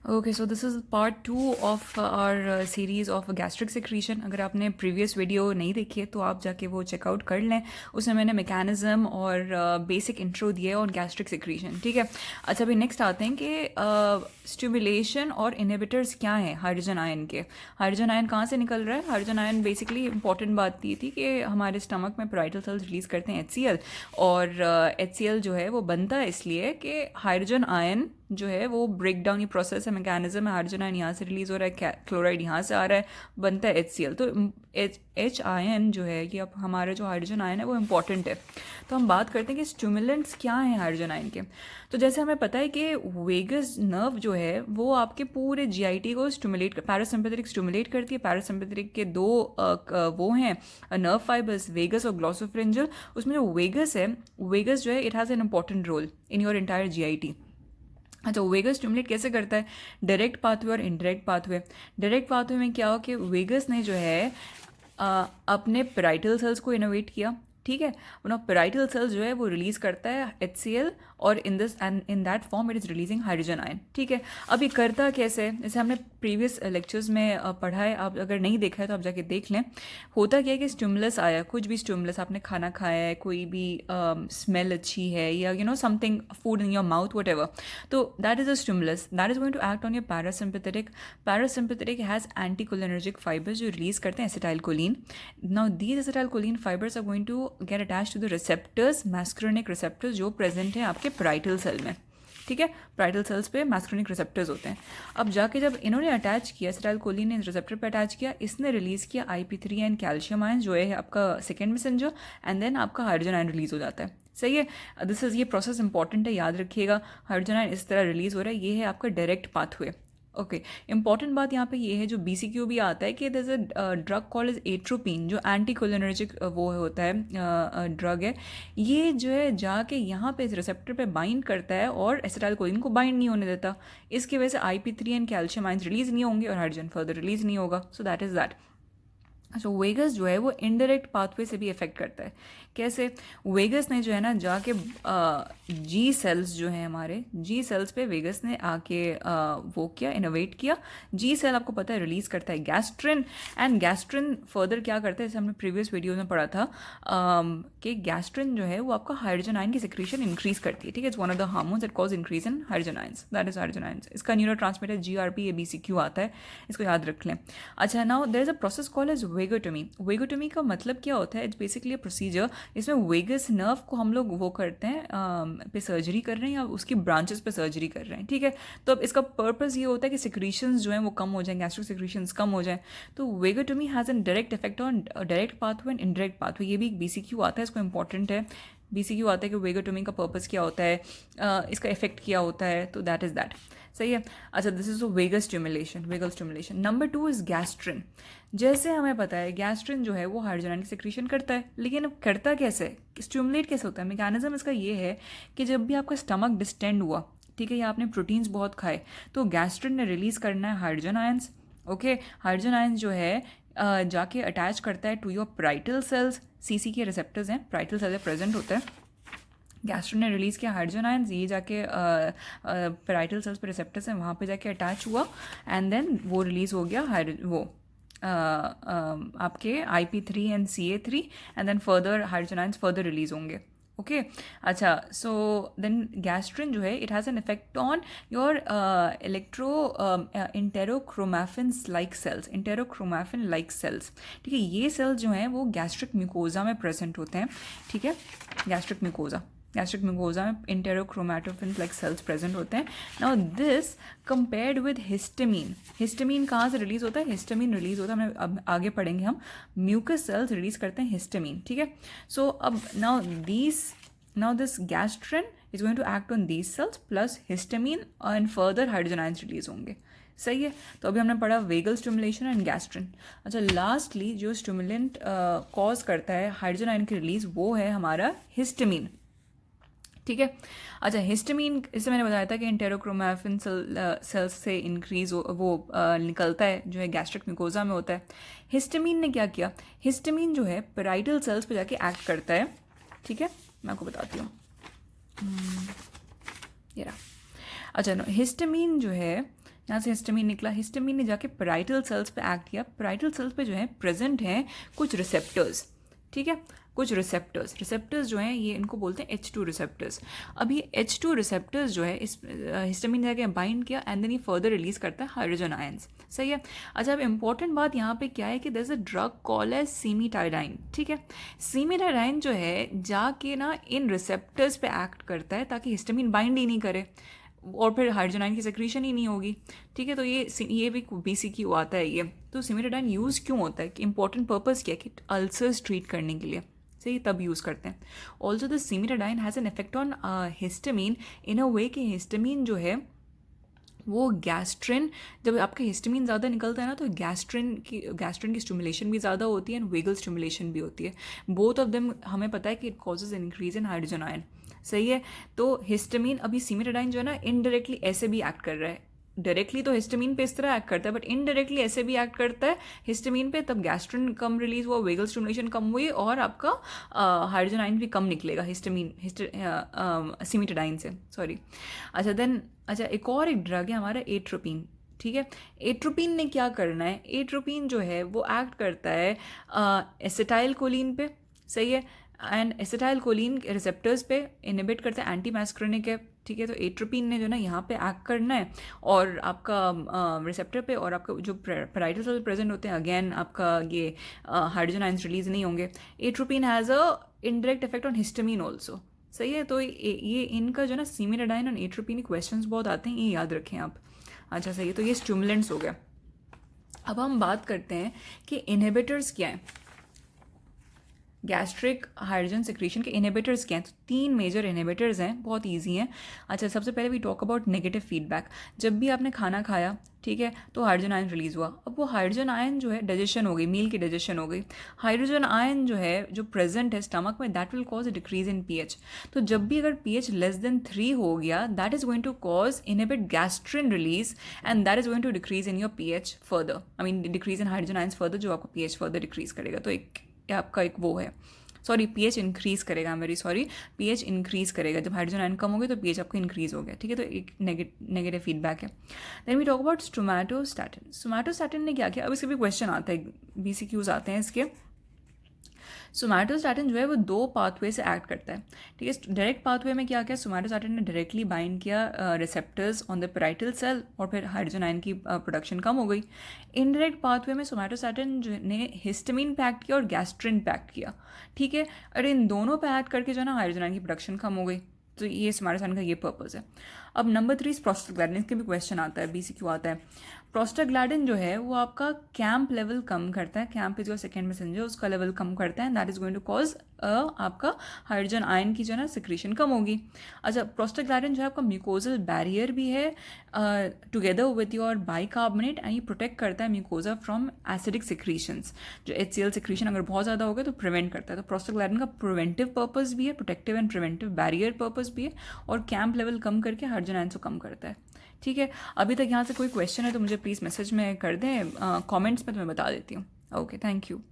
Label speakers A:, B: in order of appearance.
A: Okay, so this is part 2 of our series of gastric secretion. अगर आपने previous video नहीं देखी है तो आप जाके वो चेकआउट कर लें। उसमें मैंने मैकेनिज़्म और बेसिक इंट्रो दिया है और गैस्ट्रिक सिक्रीशन। ठीक है। अच्छा, अभी नेक्स्ट आते हैं कि स्टिमुलेशन और इनहिबिटर्स क्या हैं हाइड्रोजन आयन के। हाइड्रोजन आयन कहाँ से निकल रहा है? हाइड्रोजन आयन बेसिकली इंपॉर्टेंट बात ये थी कि हमारे स्टमक में पेराइटल सेल्स रिलीज़ करते हैं HCl, और HCl जो है वो बनता है इसलिए कि हाइड्रोजन आयन जो है वो ब्रेक डाउन, ये प्रोसेस है, मैकेनिज्म है। हाइड्रोजन आयन यहाँ से रिलीज हो रहा है, क्लोराइड यहाँ से आ रहा है, बनता है HCl। तो एच आयन जो है कि अब हमारे जो हाइड्रोजन आयन है वो इंपॉर्टेंट है। तो हम बात करते हैं कि स्टिमुलेंट्स क्या हैं हाइड्रोजन आयन के। तो जैसे हमें पता है कि वेगस नर्व जो है वो आपके पूरे GIT को स्टिमुलेट, पैरासिम्पैथेटिक स्टिमुलेट करती है। पैरासिम्पैथेटिक के दो वो हैं नर्व फाइबर्स, वेगस और ग्लॉसोफ्रेंजल। उसमें जो वेगस है, वेगस जो है it has an important role in your entire GIT। अच्छा, वेगस स्टिमुलेट कैसे करता है? डायरेक्ट पाथवे और इनडायरेक्ट पाथवे। डायरेक्ट पाथवे में क्या हो कि वेगस ने जो है अपने पेराइटल सेल्स को इनोवेट किया। ठीक है। उन पेराइटल सेल्स जो है वो रिलीज करता है HCl, और in this and in that form it is releasing hydrogen ion. ठीक है। अब ये करता कैसे है? जैसे हमने प्रीवियस लेक्चर्स में पढ़ा है, आप अगर नहीं देखा है तो आप जाके देख लें। होता क्या है कि स्टिमुलस आया, कुछ भी स्टिमुलस, आपने खाना खाया है, कोई भी स्मेल अच्छी है, या something food in your mouth, whatever, तो that is a stimulus that is going to act on your parasympathetic. Parasympathetic has anticholinergic fibres जो रिलीज करते हैं acetylcholine. Now these acetylcholine fibres are going to get attach to the receptors, muscarinic receptors जो present हैं आपके parietal cell में। ठीक है। Parietal cells पे मैस्क्रोनिक रिसेप्टर्स होते हैं। अब जाके जब इन्होंने अटैच किया, एसिटाइलकोलिन ने रिसेप्टर पे अटैच किया, इसने रिलीज किया IP3 एंड कैल्शियम आयन जो है आपका सेकेंड मैसेंजर, एंड देन आपका हाइड्रोजन आयन रिलीज हो जाता है। सही है। दिस इज, ये प्रोसेस इंपॉर्टेंट है, याद रखिएगा। हाइड्रोजन आयन इस तरह रिलीज हो रहा है, ये है आपका डायरेक्ट पाथवे। ओके। इंपॉर्टेंट बात यहाँ पे ये है, जो BCQ भी आता है कि there is a drug called is atropine, जो एंटीकोलिनर्जिक वो होता है, ड्रग है। ये जो है जाके यहाँ पे इस रिसेप्टर पे बाइंड करता है और एसिटाइलकोलिन को बाइंड नहीं होने देता। इसकी वजह से IP3 and calcium ions release नहीं होंगे और हाइड्रोजन फर्दर रिलीज नहीं होगा। So that is that. अच्छा, वेगस जो है वो इनडायरेक्ट पाथवे से भी इफेक्ट करता है। कैसे? वेगस ने जो है ना जाके G सेल्स जो हैं हमारे, G सेल्स पे वेगस ने आके वो किया, इनोवेट किया। G सेल आपको पता है रिलीज करता है गैस्ट्रिन, एंड गैस्ट्रिन फर्दर क्या करता है, जैसे हमने प्रीवियस वीडियो में पढ़ा था कि गैस्ट्रिन जो है वो आपका हाइड्रोजन आयन की सिक्रीशन इंक्रीज करती है। ठीक है। It's one of the hormones that cause increase in hydrogen ions, that is hydrogen ions. इसका न्यूरो ट्रांसमीटर GRP या BCQ आता है, इसको याद रख लें। अच्छा, now there is a process called as vagotomy. Vagotomy का मतलब क्या होता है? इट्स बेसिकली अ प्रोसीजर, इसमें वेगस नर्व को हम लोग वो करते हैं पे सर्जरी कर रहे हैं या उसकी ब्रांचेस पे सर्जरी कर रहे हैं। ठीक है। तो अब इसका पर्पस ये होता है कि सिक्रीशंस जो हैं वो कम हो जाएं, गैस्ट्रिक सिक्रीशंस कम हो जाएं। तो vagotomy has an direct effect on direct pathway and indirect pathway. ये भी एक BCQ आता है, इसको इंपॉर्टेंट है। BCQ आता है कि वेगोटोमी का पर्पस क्या होता है, इसका इफेक्ट क्या होता है, तो दैट इज़ दैट। सही है। अच्छा, this is vagus stimulation, vagal stimulation. Number 2 is gastrin. जैसे हमें पता है गैस्ट्रिन जो है वो हाइड्रोजन आयन की सिक्रीशन करता है, लेकिन अब करता कैसे, स्टिमुलेट कैसे होता है? मैकेनिज्म इसका ये है कि जब भी आपका स्टमक डिस्टेंड हुआ, ठीक है, या आपने प्रोटीन्स बहुत खाए, तो गैस्ट्रिन ने रिलीज करना है hydrogen ions. Okay. Hydrogen ions जो है जाके अटैच करता है to your parietal cells. CC के रिसेप्टर्स हैं, पेराइटल सेल प्रेजेंट होता है। गैस्ट्रो ने रिलीज़ किया हाइड्रोजन आयंस, ये जाके पेराइटल सेल्स पर रिसेप्टर्स हैं, वहाँ पे जाके अटैच हुआ, एंड देन वो रिलीज़ हो गया वो आपके IP3 and CA3, and then further hydrogen ions further release होंगे। ओके। अच्छा, सो देन गैस्ट्रिन जो है it has an effect on your enterochromaffin like cells, enterochromaffin like cells. ठीक है। ये सेल्स जो हैं वो गैस्ट्रिक म्यूकोजा में प्रेजेंट होते हैं। ठीक है। गैस्ट्रिक म्यूकोजा में इंटेरोक्रोमैटोफिन लाइक सेल्स प्रेजेंट होते हैं। Now this compared with histamine. Histamine कहाँ से रिलीज होता है? हिस्टामीन रिलीज होता है, हमें अब आगे पढ़ेंगे हम, म्यूकस सेल्स रिलीज करते हैं हिस्टामीन। ठीक है। सो अब now this gastrin is going to act on these cells plus histamine and further hydrogen ions release होंगे। सही है। तो अभी हमने पढ़ा वेगल स्टिमुलेशन एंड गैस्ट्रिन। अच्छा, लास्टली जो स्टिमुलेंट कॉज करता है हाइड्रोजन आयन की रिलीज वो है हमारा हिस्टामीन। ठीक है। अच्छा, हिस्टामीन, इससे मैंने बताया था कि इंटेरोक्रोमैफिन सेल्स से इंक्रीज वो निकलता है, जो है गैस्ट्रिक म्यूकोजा में होता है। हिस्टामीन ने क्या किया? हिस्टामीन जो है पेराइटल सेल्स पे जाके एक्ट करता है। ठीक है। मैं आपको बताती हूँ। ये रहा। अच्छा, हिस्टामीन जो है यहाँ से हिस्टामिन निकला, हिस्टामिन ने जाके पैराइटल सेल्स पे एक्ट किया, पैराइटल सेल्स पे जो है प्रेजेंट हैं कुछ रिसेप्टर्स, ठीक है, कुछ रिसेप्टर्स जो हैं ये इनको बोलते हैं H2 रिसेप्टर्स। अब ये H2 रिसेप्टर्स जो है इस हिस्टामिन जाके बाइंड किया एंड देन ये फर्दर रिलीज करता है हाइड्रोजन आयंस, सही है। अच्छा, अब इंपॉर्टेंट बात यहाँ पे क्या है कि there is a drug call as cimetidine, ठीक है। सीमिटाइडाइन जो है जाके ना इन रिसेप्टर्स पे एक्ट करता है ताकि हिस्टामिन बाइंड ही नहीं करे और फिर हाइड्रोजन आयन की सेक्रीशन ही नहीं होगी, ठीक है। तो ये भी BCQ आता है ये। तो सीमिटाइडाइन यूज़ क्यों होता है, कि इंपॉर्टेंट पर्पज़ क्या है, कि अल्सर्स ट्रीट करने के लिए, सही, तब यूज़ करते हैं। Also the cimetidine has an effect on histamine in a way कि हिस्टामिन जो है वो गैस्ट्रिन, जब आपका हिस्टामिन ज़्यादा निकलता है ना तो गैस्ट्रिन की स्टिमुलेशन भी ज़्यादा होती है एंड वेगल स्टिमुलेशन भी होती है। बोथ ऑफ देम हमें पता है कि it causes increase in hydrogen ion, सही है। तो हिस्टामिन, अभी सीमिटाइडाइन जो है ना इनडायरेक्टली ऐसे भी एक्ट कर रहा है, डायरेक्टली तो हिस्टामिन पे इस तरह एक्ट करता है बट इनडायरेक्टली ऐसे भी एक्ट करता है हिस्टामिन पे, तब गैस्ट्रिन कम रिलीज हुआ, वेगल स्टिमुलेशन कम हुई और आपका हाइड्रोजन आयन भी कम निकलेगा सीमिटाइडाइन से, सॉरी। अच्छा देन, अच्छा एक और एक ड्रग है हमारा एट्रोपिन, ठीक है। एट्रोपिन ने क्या करना है, एट्रोपिन जो है वो एक्ट करता है एसिटाइल कोलिन पे, सही है, एंड एसिटाइल कोलिन रिसेप्टर्स पे इनहिबिट करता है, एंटी मैस्क्रेनिक है, ठीक है। तो एट्रोपिन ने जो ना यहाँ पे एक्ट करना है और आपका रिसेप्टर पे, और आपका जो पैराइटल सेल प्रेजेंट होते हैं अगेन आपका ये हाइड्रोजन आयंस रिलीज नहीं होंगे। Atropine has a indirect effect on histamine also, सही है। तो ये इनका जो ना सीमिटाइडाइन और एट्रोपिन क्वेश्चंस बहुत आते हैं, ये याद रखें आप। अच्छा सही है, तो ये स्टिमुलेंट्स हो गया। अब हम बात करते हैं कि इनहिबिटर्स क्या हैं, गैस्ट्रिक हाइड्रोजन सिक्रीशन के इनहिबिटर्स क्या हैं। तो 3 मेजर इनहिबिटर्स हैं, बहुत इजी हैं। अच्छा, सबसे पहले we talk about negative feedback. जब भी आपने खाना खाया, ठीक है, तो हाइड्रोजन आयन रिलीज हुआ, अब वो हाइड्रोजन आयन जो है डाइजेशन हो गई, मील की डाइजेशन हो गई, हाइड्रोजन आयन जो है जो प्रेजेंट है स्टमक में, that will cause a decrease in pH। तो जब भी अगर pH लेस देन 3 हो गया, that is going to cause inhibit gastrin release and that is going to decrease in your pH further, I mean decrease in hydrogen ions further, जो आपको pH further decrease करेगा। तो एक आपका एक वो है, सॉरी pH इंक्रीज करेगा, I am very sorry, pH increase करेगा। जब हाइड्रोजन आयन कम हो गया तो pH आपका इंक्रीज हो गया, ठीक है। तो एक नेगेटिव फीडबैक है। Then we talk about somatostatin. Somatostatin ने क्या किया, अब इसके भी क्वेश्चन आता है, BCQs आते हैं इसके। सोमैटोस्टैटिन जो है वो 2 पाथवे से एक्ट करता है, ठीक है। डायरेक्ट पाथवे में क्या किया, सोमैटोस्टैटिन ने डायरेक्टली बाइंड किया receptors on the parietal cell और फिर हाइड्रोजन आयन की प्रोडक्शन कम हो गई। इनडायरेक्ट पाथवे में सोमैटोस्टैटिन ने हिस्टामिन पे एक्ट किया और गैस्ट्रिन पे एक्ट किया, ठीक है। और इन दोनों पे एक्ट करके जो है ना हाइड्रोजन आयन की प्रोडक्शन कम हो गई। तो ये सोमैटोस्टैटिन का ये पर्पज़ है। अब नंबर 3 प्रोस्टाग्लैंडिन, इसके भी क्वेश्चन आता है, BCQ आता है। प्रोस्टाग्लैंडिन जो है वो आपका कैंप लेवल कम करता है, cAMP is your second messenger, उसका लेवल कम करता है and that is going to cause आपका हाइड्रोजन आयन की जो है ना सिक्रीशन कम होगी। अच्छा, प्रोस्टाग्लैंडिन जो है आपका म्यूकोजल बैरियर भी है together with your bicarbonate, and ये प्रोटेक्ट करता है म्यूकोजा फ्रॉम एसिडिक सिक्रीशंस। जो HCl सिक्रीशन अगर बहुत ज़्यादा हो गया तो प्रिवेंट करता है। तो प्रोस्टाग्लैंडिन का प्रिवेंटिव पर्पज़ भी है, protective and preventive barrier purpose भी है, और कैंप लेवल कम करके हाइड्रोजन आयन को कम करता है, ठीक है। अभी तक यहाँ से कोई क्वेश्चन है तो मुझे प्लीज़ मैसेज में कर दें, कमेंट्स में तो मैं बता देती हूँ। Okay, thank you.